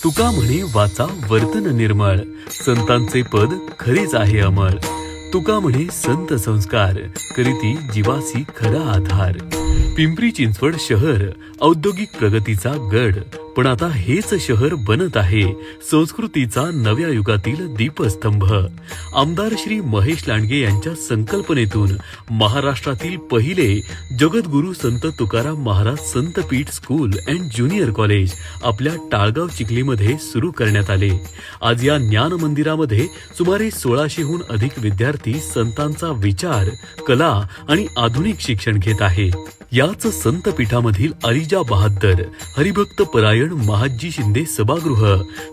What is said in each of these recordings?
तुका म्हणे वाचा वर्तन निर्मळ, संतांचे पद खरेच आहे अमळ। तुका म्हणे संत संस्कार, करीती जीवासी खरा आधार। पिंपरी चिंचवड शहर औद्योगिक प्रगतीचा गड, पण आता हेच शहर बनत आहे संस्कृतीचा नव्या युगातील दीपस्तंभ। आमदार श्री महेश लांडगे यांच्या संकल्पनेतून महाराष्ट्रातील पहिले Jagadguru Sant Tukaram Maharaj Santpeeth school and junior college आपल्या टाळगाव चिखलीमध्ये सुरू करण्यात आले। आज या ज्ञान मंदिरामध्ये सुमारे 1600हून अधिक विद्यार्थी संतांचा विचार, कला आणि आधुनिक शिक्षण घेत आहेत। याच संतपीठामधील अरिजा बहादर, हरिभक्त परायण महाजी शिंदे सभागृह,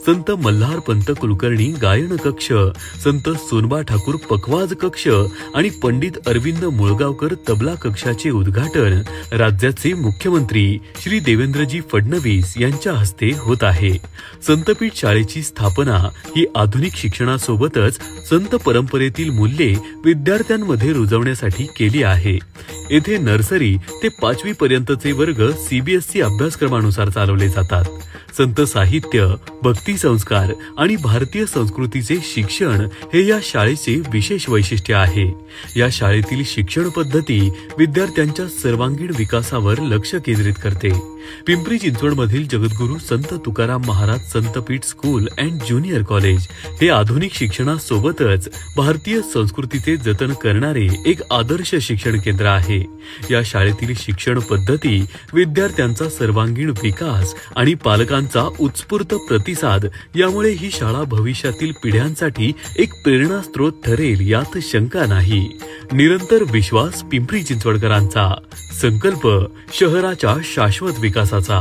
संत मल्हार पंत कुलकर्णी गायन कक्ष, संत सोनबा ठाकूर पखवाज कक्ष आणि पंडित अरविंद मुळगावकर तबला कक्षाचे उद्घाटन राज्याचे मुख्यमंत्री श्री देवेंद्रजी फडणवीस यांच्या हस्ते होत आहे। संतपीठ शाळेची स्थापना ही आधुनिक शिक्षणासोबतच संत परंपरेतील मूल्ये विद्यार्थ्यांमध्ये रुजवण्यासाठी केली आहे। येथे नर्सरी ते 5वी पर्यंतचे वर्ग CBSE अभ्यासक्रमानुसार चालवले जातात। संत साहित्य, भक्ती संस्कार आणि भारतीय संस्कृतीचे शिक्षण हे या शाळेचे विशेष वैशिष्ट्य आहे। या शाळेतील शिक्षण पद्धती विद्यार्थ्यांच्या सर्वांगीण विकासावर लक्ष केंद्रित करते। पिंपरी चिंचवडमधील Jagadguru Sant Tukaram Maharaj Santpeeth school and junior college हे आधुनिक शिक्षणासोबतच भारतीय संस्कृतीचे जतन करणारे एक आदर्श शिक्षण केंद्र आहे। या शाळेतील शिक्षण पद्धती विद्यार्थ्यांचा सर्वांगीण विकास आणि पालकांचा उत्स्फूर्त प्रतिसाद यामुळे ही शाळा भविष्यातील पिढ्यांसाठी एक प्रेरणास्त्रोत ठरेल यात शंका नाही। निरंतर विश्वास पिंपरी चिंचवडकरांचा, संकल्प शहराच्या शाश्वत विकासाचा।